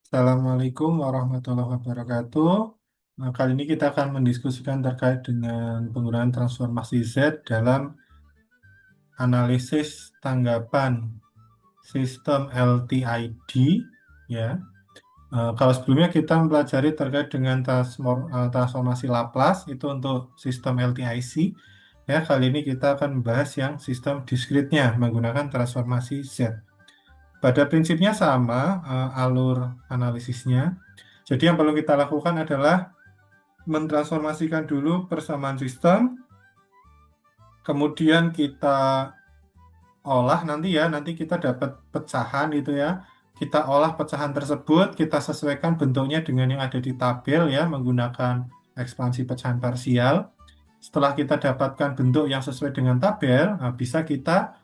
Assalamualaikum warahmatullahi wabarakatuh. Nah, kali ini kita akan mendiskusikan terkait dengan penggunaan transformasi Z dalam analisis tanggapan sistem LTID. Ya, kalau sebelumnya kita mempelajari terkait dengan transformasi Laplace itu untuk sistem LTIC. Ya, kali ini kita akan membahas yang sistem diskritnya menggunakan transformasi Z. Pada prinsipnya sama, alur analisisnya. Jadi yang perlu kita lakukan adalah mentransformasikan dulu persamaan sistem, kemudian kita olah nanti kita dapat pecahan itu ya. Kita olah pecahan tersebut, kita sesuaikan bentuknya dengan yang ada di tabel ya, menggunakan ekspansi pecahan parsial. Setelah kita dapatkan bentuk yang sesuai dengan tabel, bisa kita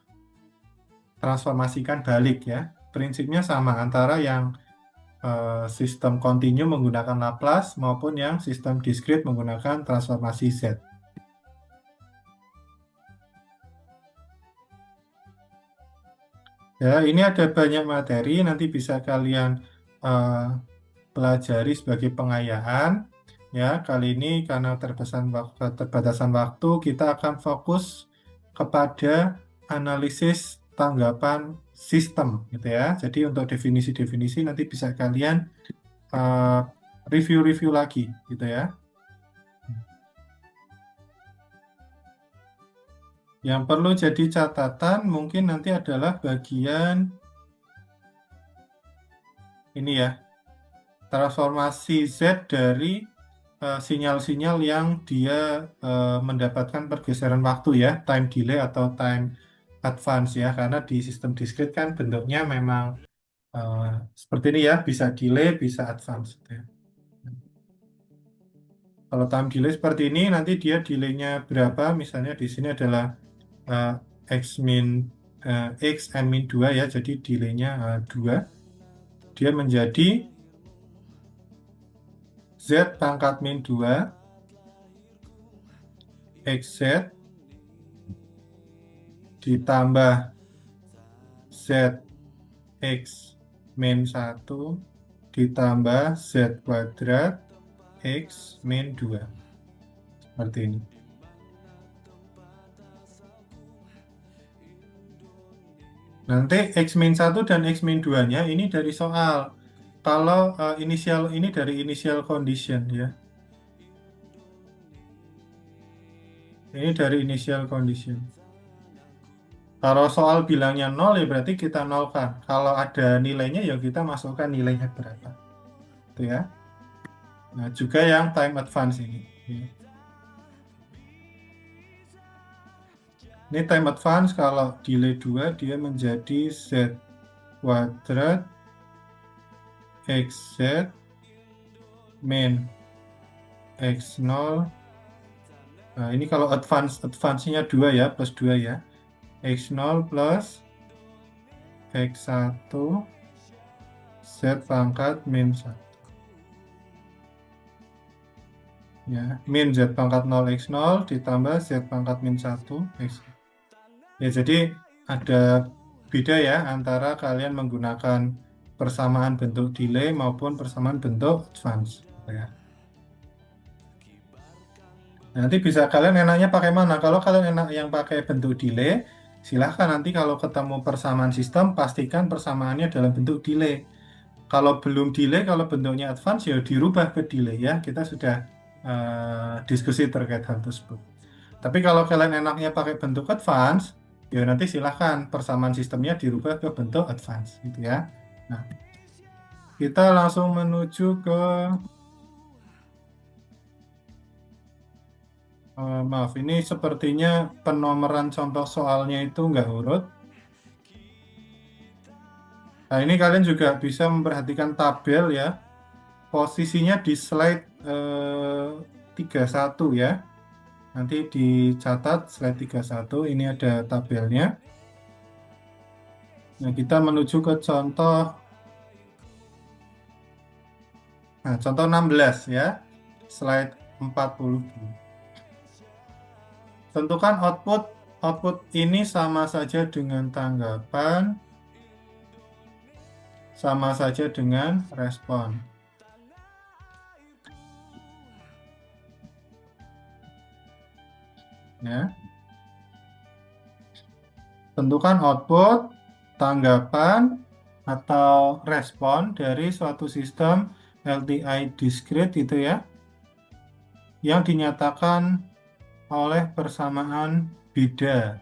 transformasikan balik ya. Prinsipnya sama antara yang sistem kontinu menggunakan Laplace maupun yang sistem diskrit menggunakan transformasi Z. Ya, ini ada banyak materi, nanti bisa kalian eh, pelajari sebagai pengayaan. Ya, kali ini karena terbatasan waktu, kita akan fokus kepada analisis tanggapan sistem, gitu ya. Jadi untuk definisi-definisi nanti bisa kalian eh, review-review lagi, gitu ya. Yang perlu jadi catatan mungkin nanti adalah bagian ini ya, transformasi Z dari sinyal-sinyal yang dia mendapatkan pergeseran waktu ya, time delay atau time advance ya, karena di sistem diskrit kan bentuknya memang eh, seperti ini ya, bisa delay, bisa advance gitu ya. Kalau time delay seperti ini, nanti dia delaynya berapa, misalnya di sini adalah eh, X min X M min 2 ya, jadi delaynya 2. Dia menjadi Z pangkat min 2 XZ ditambah Z X min 1 ditambah Z kuadrat X min 2. Seperti ini. Nanti X min 1 dan X min 2-nya ini dari soal. Kalau inisial ini dari initial condition ya. Ini dari initial condition. Kalau soal bilangnya 0 ya berarti kita nolkan. Kalau ada nilainya ya kita masukkan nilainya berapa. Itu ya. Nah, juga yang time advance ini. Ini time advance kalau delay 2 dia menjadi Z kuadrat XZ min X0. Nah, ini kalau advance-nya 2 ya, plus 2 ya. X0 plus X1 Z pangkat min 1. Ya, min Z pangkat 0 X0 ditambah Z pangkat min 1 X. Ya, jadi ada beda ya antara kalian menggunakan persamaan bentuk delay maupun persamaan bentuk advance. Ya. Nanti bisa kalian enaknya pakai mana? Kalau kalian enak yang pakai bentuk delay, silahkan nanti kalau ketemu persamaan sistem, pastikan persamaannya dalam bentuk delay. Kalau belum delay, kalau bentuknya advance, ya dirubah ke delay ya. Kita sudah diskusi terkait hal tersebut. Tapi kalau kalian enaknya pakai bentuk advance, ya nanti silahkan persamaan sistemnya dirubah ke bentuk advance, gitu ya. Nah, kita langsung menuju ke maaf, ini sepertinya penomoran contoh soalnya itu nggak urut. Nah, ini kalian juga bisa memperhatikan tabel ya. Posisinya di slide 31 ya. Nanti dicatat slide 31, ini ada tabelnya. Nah, kita menuju ke contoh 16 ya. Slide 42. Tentukan output. Output ini sama saja dengan tanggapan sama saja dengan respon. Ya. Tentukan output, tanggapan, atau respon dari suatu sistem LTI discrete itu ya, yang dinyatakan oleh persamaan beda.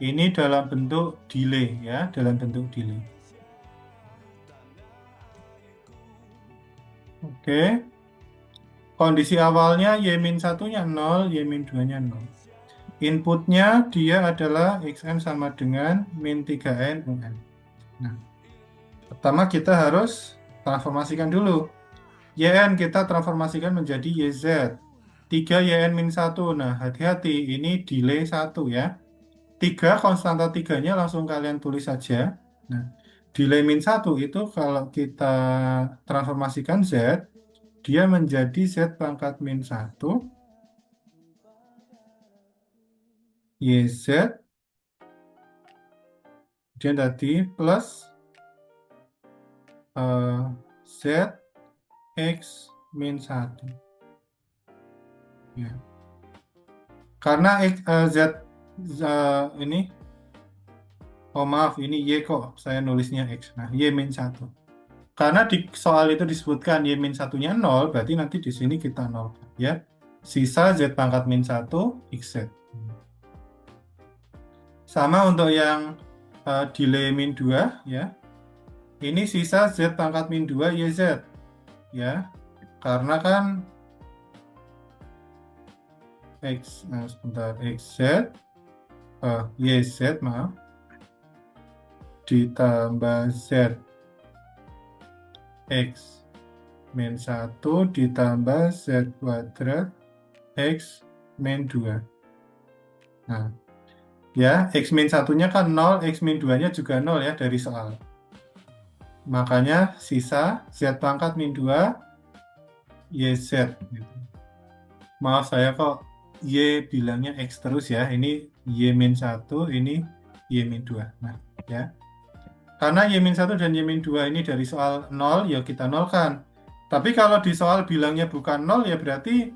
Ini dalam bentuk delay ya, dalam bentuk delay. Oke. Kondisi awalnya Y-1-nya 0, Y-2-nya 0. Inputnya dia adalah Xn sama dengan min 3n UN. Nah, pertama kita harus transformasikan dulu. Yn kita transformasikan menjadi YZ. 3 Yn min 1. Nah, hati-hati, ini delay 1 ya. 3, konstanta 3-nya langsung kalian tulis saja. Nah, delay min 1 itu kalau kita transformasikan Z, dia menjadi Z pangkat min 1, YZ, dan tadi plus Z X min 1. Ya. Karena Z ini, oh maaf, ini Y kok, saya nulisnya X. Nah, Y min 1. Karena di soal itu disebutkan Y min 1-nya 0, berarti nanti di sini kita 0. Ya. Sisa Z pangkat min 1, XZ. Sama untuk yang delay min 2, ya. Ini sisa Z pangkat min 2, YZ. Ya. Karena kan sebentar, XZ, YZ, maaf, ditambah Z X min 1 ditambah Z kuadrat X min 2. Nah, ya, X min 1-nya kan 0, X min 2-nya juga 0 ya dari soal. Makanya sisa Z pangkat min 2, YZ. Gitu. Maaf saya kok Y bilangnya X terus ya. Ini Y min 1, ini Y min 2. Nah, ya. Karena Y-1 dan Y-2 ini dari soal 0, ya kita nolkan. Tapi kalau di soal bilangnya bukan 0, ya berarti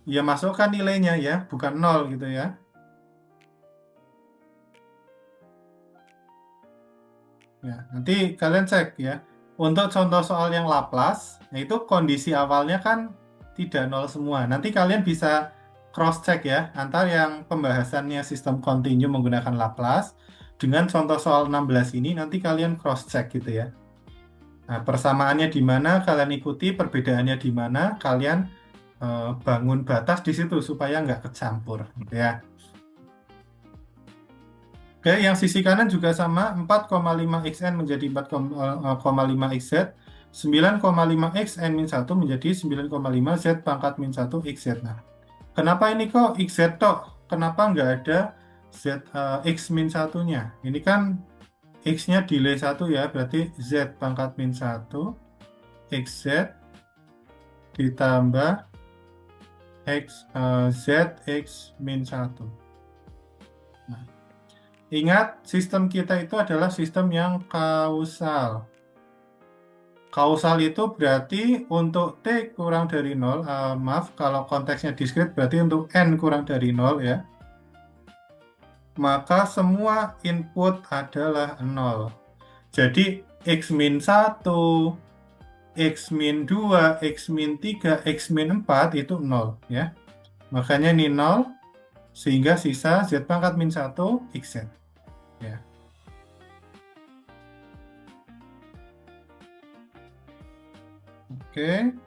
ya masukkan nilainya ya, bukan 0 gitu ya. Ya, nanti kalian cek ya. Untuk contoh soal yang Laplace, itu kondisi awalnya kan tidak 0 semua. Nanti kalian bisa cross-check ya, antara yang pembahasannya sistem kontinu menggunakan Laplace, dengan contoh soal 16 ini, nanti kalian cross-check gitu ya. Nah, persamaannya di mana, kalian ikuti, perbedaannya di mana, kalian bangun batas di situ supaya nggak kecampur, gitu ya. Oke, yang sisi kanan juga sama, 4,5 xn menjadi 4,5 xz, 9,5 xn min 1 menjadi 9,5 z pangkat min 1 xz. Nah, kenapa ini kok xz tok? Kenapa nggak ada z x min 1-nya? Ini kan X-nya delay 1 ya, berarti Z pangkat min 1, XZ ditambah ZX min 1. Nah, ingat, sistem kita itu adalah sistem yang kausal. Kausal itu berarti untuk T kurang dari 0, maaf, kalau konteksnya diskrit berarti untuk N kurang dari 0 ya. Maka semua input adalah 0. Jadi X min 1, X min 2, X min 3, X min 4 itu 0 ya. Makanya ini 0, sehingga sisa Z pangkat min 1, XZ. Ya. Oke.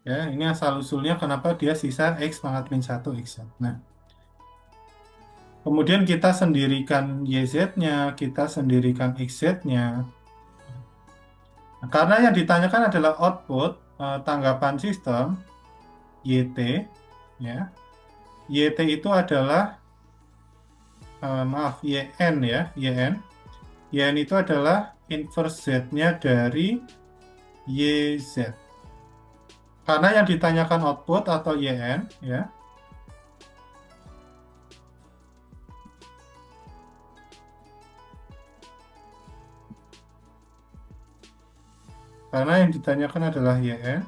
Ya, ini asal-usulnya kenapa dia sisa X pangkat min 1, XZ. Nah, kemudian kita sendirikan YZ-nya, kita sendirikan XZ-nya. Nah, karena yang ditanyakan adalah output, tanggapan sistem, YT, ya. YT itu adalah, maaf, YN ya, YN. YN itu adalah inverse Z-nya dari YZ. Karena yang ditanyakan output atau YN, ya. Karena yang ditanyakan adalah YN,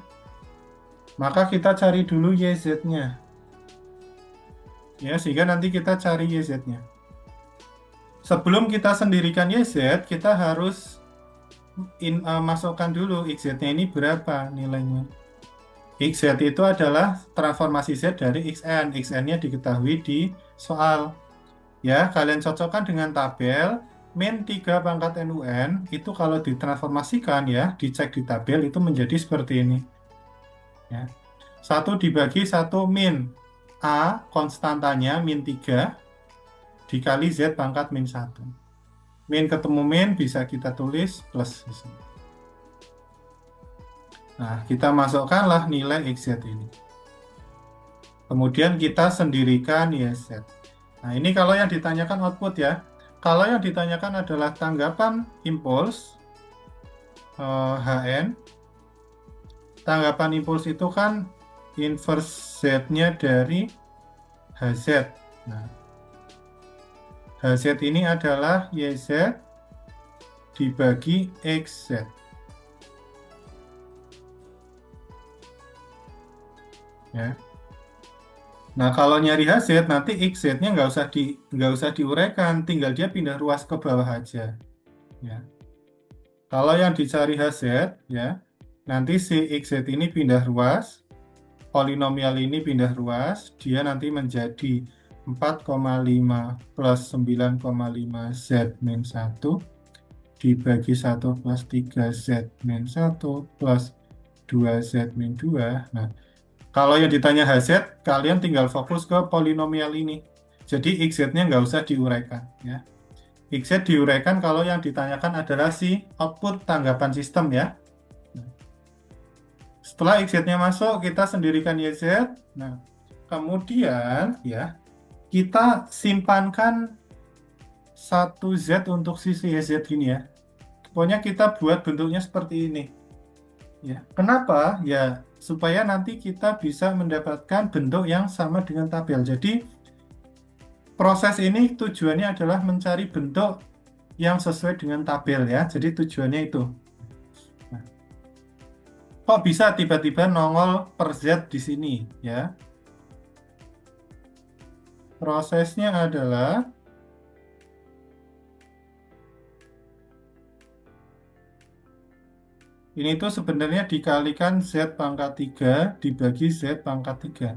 maka kita cari dulu YZ-nya. Ya, sehingga nanti kita cari YZ-nya. Sebelum kita sendirikan YZ, kita harus masukkan dulu XZ-nya ini berapa nilainya. XZ itu adalah transformasi Z dari XN. XN-nya diketahui di soal. Ya, kalian cocokkan dengan tabel. Min 3 pangkat NUN itu kalau ditransformasikan ya, dicek di tabel itu menjadi seperti ini. Ya. 1 dibagi 1 min. A konstantanya min 3 dikali Z pangkat min 1. Min ketemu min bisa kita tulis plus di sini. Nah, kita masukkanlah nilai XZ ini. Kemudian kita sendirikan YZ. Nah, ini kalau yang ditanyakan output ya. Kalau yang ditanyakan adalah tanggapan impuls HN. Tanggapan impuls itu kan inverse Z-nya dari HZ. Nah, HZ ini adalah YZ dibagi XZ. Ya. Nah, kalau nyari HZ, nanti XZ-nya nggak usah diuraikan, tinggal dia pindah ruas ke bawah aja. Ya. Kalau yang dicari HZ, ya, nanti si XZ ini pindah ruas, polinomial ini pindah ruas, dia nanti menjadi 4,5 plus 9,5 Z min 1 dibagi 1 plus 3 Z min 1 plus 2 Z min 2. Nah, kalau yang ditanya HZ, kalian tinggal fokus ke polinomial ini. Jadi XZ-nya nggak usah diuraikan. Ya. XZ diuraikan kalau yang ditanyakan adalah si output tanggapan sistem ya. Setelah XZ-nya masuk, kita sendirikan YZ. Nah, kemudian ya kita simpankan 1 Z untuk sisi YZ gini ya. Pokoknya kita buat bentuknya seperti ini. Ya, kenapa? Ya, supaya nanti kita bisa mendapatkan bentuk yang sama dengan tabel. Jadi, proses ini tujuannya adalah mencari bentuk yang sesuai dengan tabel ya. Jadi, tujuannya itu. Nah, kok bisa tiba-tiba nongol per Z di sini ya? Prosesnya adalah ini tuh sebenarnya dikalikan Z pangkat 3 dibagi Z pangkat 3.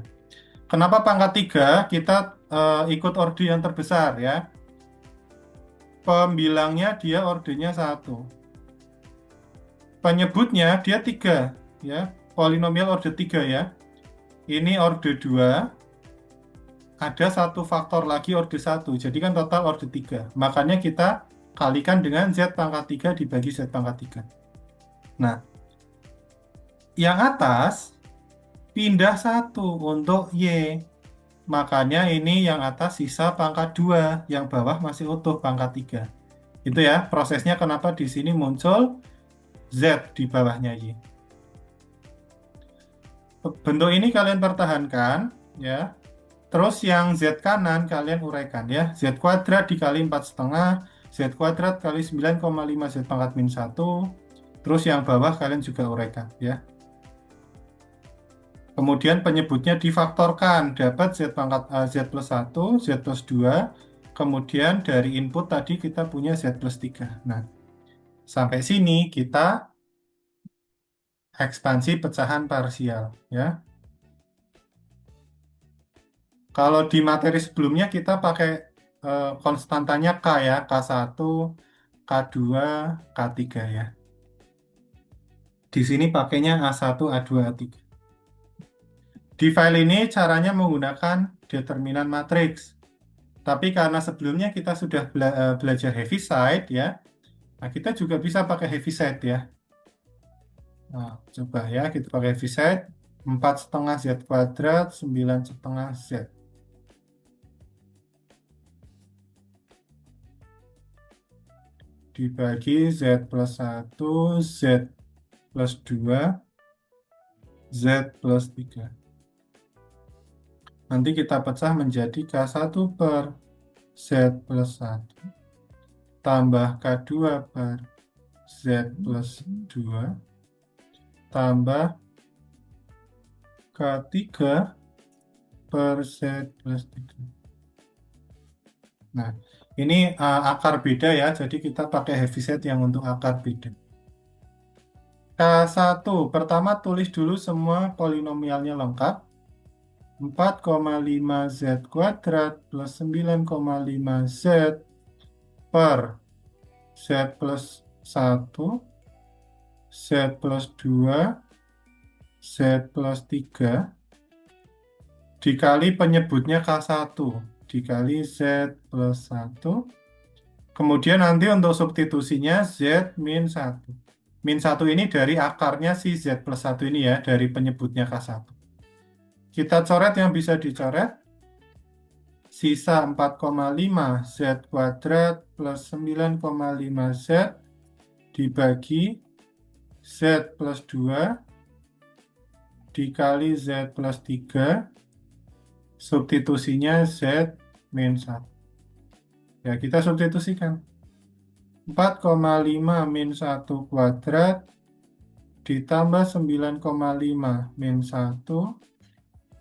Kenapa pangkat 3? Kita ikut order yang terbesar ya. Pembilangnya dia ordernya 1. Penyebutnya dia 3 ya. Polinomial order 3 ya. Ini order 2. Ada satu faktor lagi order 1. Jadi kan total order 3. Makanya kita kalikan dengan Z pangkat 3 dibagi Z pangkat 3. Nah, yang atas pindah 1 untuk Y. Makanya ini yang atas sisa pangkat 2, yang bawah masih utuh pangkat 3. Itu ya prosesnya kenapa di sini muncul Z di bawahnya Y. Bentuk ini kalian pertahankan ya. Terus yang Z kanan kalian uraikan ya. Z kuadrat dikali 4,5, Z kuadrat kali 9,5 Z pangkat min 1. Terus yang bawah kalian juga uraikan ya. Kemudian penyebutnya difaktorkan, dapat Z pangkat Z plus 1, Z plus 2. Kemudian dari input tadi kita punya Z plus 3. Nah, sampai sini kita ekspansi pecahan parsial ya. Kalau di materi sebelumnya kita pakai konstantanya K ya, K1, K2, K3 ya. Di sini pakainya A1, A2, A3. Di file ini caranya menggunakan determinan matriks. Tapi karena sebelumnya kita sudah belajar Heaviside ya, nah kita juga bisa pakai Heaviside ya. Nah, coba ya kita pakai Heaviside 4,5 Z kuadrat 9,5 Z. dibagi Z plus 1, Z plus 2, Z plus 3. Nanti kita pecah menjadi K1 per Z plus 1 tambah K2 per Z plus 2 tambah K3 per Z plus 3. Nah, ini akar beda ya, jadi kita pakai Heaviside yang untuk akar beda. K1, pertama tulis dulu semua polinomialnya lengkap. 4,5Z kuadrat plus 9,5Z per Z plus 1, Z plus 2, Z plus 3, dikali penyebutnya K1, dikali Z plus 1. Kemudian nanti untuk substitusinya Z min 1. Min 1 ini dari akarnya si Z plus 1 ini ya, dari penyebutnya K1. Kita coret yang bisa dicoret. Sisa 4,5 Z kuadrat plus 9,5Z dibagi Z plus 2 dikali Z plus 3. Substitusinya Z min 1. Ya, kita substitusikan. 4,5 min 1 kuadrat ditambah 9,5 min 1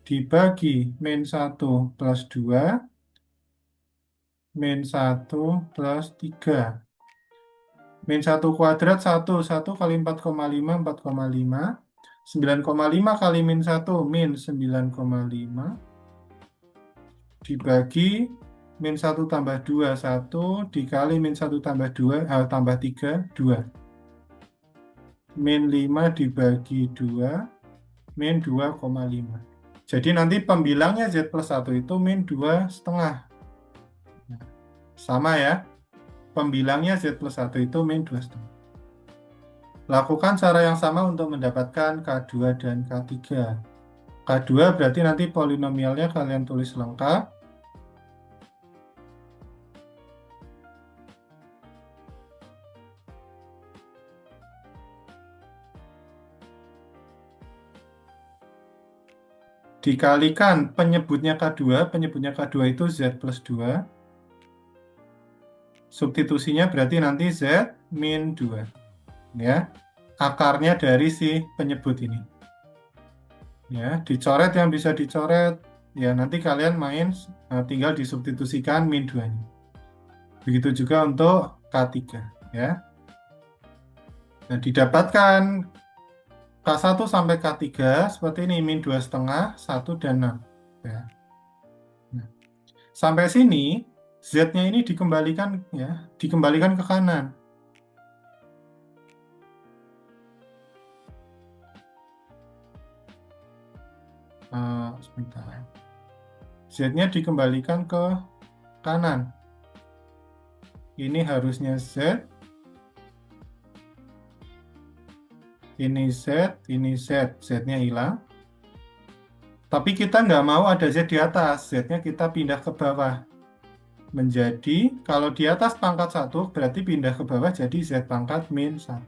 dibagi min 1 plus 2 min 1 plus 3. Min 1 kuadrat 1 kali 4,5 4,5. 9,5 kali min 1 min 9,5 dibagi min 1 tambah 2 1 dikali min 1 tambah 2 tambah 3 2. Min 5 dibagi 2 min 2,5. Jadi nanti pembilangnya Z plus 1 itu min 2,5. Sama ya. Pembilangnya Z plus 1 itu min 2,5. Lakukan cara yang sama untuk mendapatkan K2 dan K3. K2 berarti nanti polinomialnya kalian tulis lengkap. Dikalikan penyebutnya K2 itu Z plus 2. Substitusinya berarti nanti Z min 2. Ya, akarnya dari si penyebut ini. Ya, dicoret yang bisa dicoret. Ya, nanti kalian main tinggal disubstitusikan min 2-nya. Begitu juga untuk K3. Ya. Nah, didapatkan K1 sampai K3 seperti ini, min 2,5, 1, dan 6. Ya. Nah, sampai sini, Z-nya ini dikembalikan ya, dikembalikan ke kanan. Sebentar. Z-nya dikembalikan ke kanan. Ini harusnya Z. Ini Z, ini Z. Z-nya hilang. Tapi kita nggak mau ada Z di atas. Z-nya kita pindah ke bawah. Menjadi, kalau di atas pangkat 1, berarti pindah ke bawah jadi Z pangkat min 1.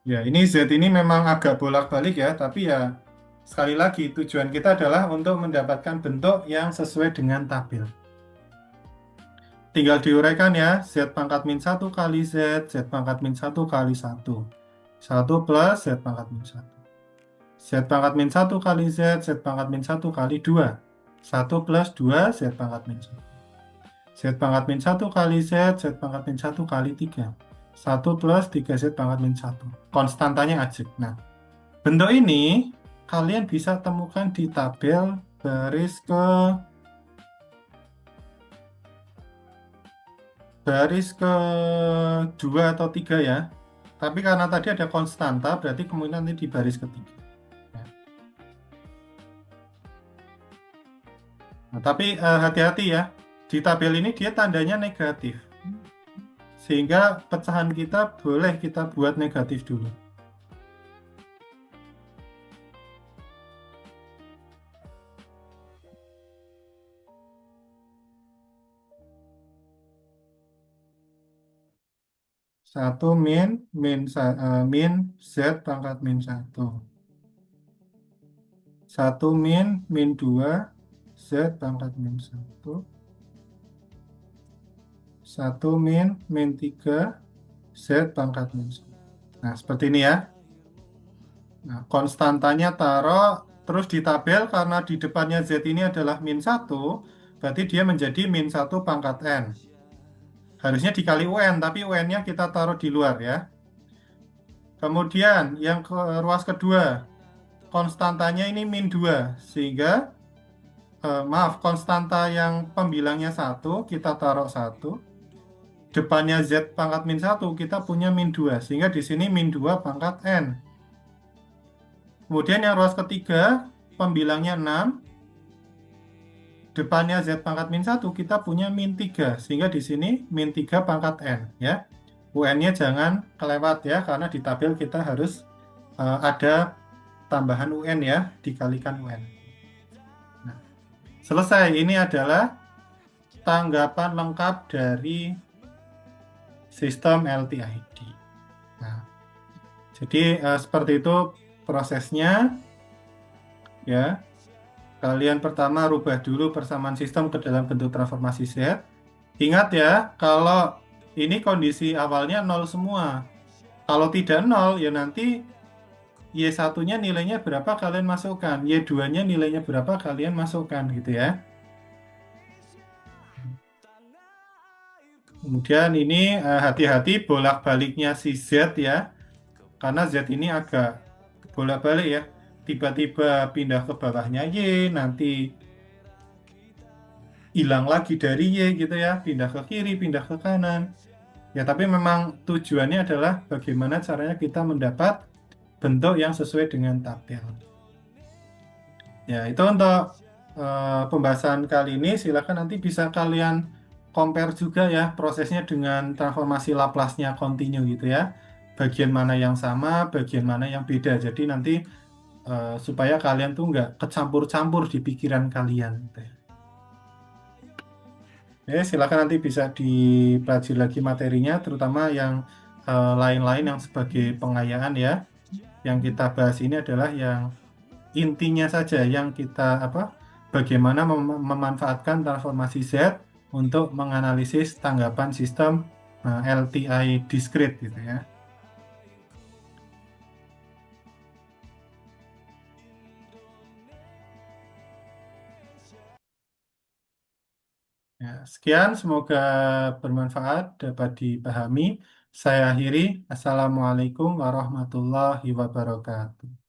Ya, ini Z ini memang agak bolak-balik ya, tapi ya sekali lagi tujuan kita adalah untuk mendapatkan bentuk yang sesuai dengan tabel. Tinggal diuraikan ya, Z pangkat min 1 kali Z, Z pangkat min 1 kali 1. 1 plus Z pangkat min 1. Z pangkat min 1 kali Z, Z pangkat min 1 kali 2. 1 plus 2 Z pangkat min 1. Z pangkat min 1 kali Z, Z pangkat min 1 kali 3. 1 plus 3Z pangkat min 1. Konstantanya ajek. Nah, bentuk ini kalian bisa temukan di tabel baris ke 2 atau 3 ya. Tapi karena tadi ada konstanta, berarti kemungkinan nanti di baris ketiga. Nah, tapi hati-hati ya. Di tabel ini dia tandanya negatif. Sehingga pecahan kita boleh kita buat negatif dulu. 1 min min Z pangkat min 1. 1 min 2 Z pangkat min 1. 1 min 3 Z pangkat min 1. Nah, seperti ini ya. Nah, konstantanya taruh terus di tabel karena di depannya Z ini adalah min 1, berarti dia menjadi min 1 pangkat N. Harusnya dikali UN, tapi UN-nya kita taruh di luar ya. Kemudian yang ke ruas kedua, konstantanya ini min 2, sehingga maaf, konstanta yang pembilangnya 1, kita taruh 1. Depannya Z pangkat min 1, kita punya min 2, sehingga di sini min 2 pangkat N. Kemudian yang ruas ketiga, pembilangnya 6, depannya Z pangkat min 1, kita punya min 3, sehingga di sini min 3 pangkat N ya. UN-nya jangan kelewat ya, karena di tabel kita harus ada tambahan UN ya, dikalikan UN. Nah, selesai. Ini adalah tanggapan lengkap dari sistem LTID. Nah, jadi seperti itu prosesnya ya. Kalian pertama rubah dulu persamaan sistem ke dalam bentuk transformasi Z. Ingat ya, kalau ini kondisi awalnya 0 semua. Kalau tidak 0, ya nanti Y1-nya nilainya berapa kalian masukkan, Y2-nya nilainya berapa kalian masukkan gitu ya. Kemudian ini hati-hati bolak-baliknya si Z ya, karena Z ini agak bolak-balik ya. Tiba-tiba pindah ke bawahnya Y, nanti hilang lagi dari Y gitu ya, pindah ke kiri, pindah ke kanan. Ya, tapi memang tujuannya adalah bagaimana caranya kita mendapat bentuk yang sesuai dengan tabel. Ya, itu untuk pembahasan kali ini. Silakan nanti bisa kalian compare juga ya prosesnya dengan transformasi Laplace-nya kontinu gitu ya. Bagian mana yang sama, bagian mana yang beda. Jadi nanti supaya kalian tuh nggak kecampur-campur di pikiran kalian gitu ya. Silakan nanti bisa dipelajari lagi materinya, terutama yang lain-lain yang sebagai pengayaan ya. Yang kita bahas ini adalah yang intinya saja, yang kita bagaimana memanfaatkan transformasi Z untuk menganalisis tanggapan sistem LTI discrete gitu ya. Ya, sekian, semoga bermanfaat, dapat dipahami. Saya akhiri. Assalamualaikum warahmatullahi wabarakatuh.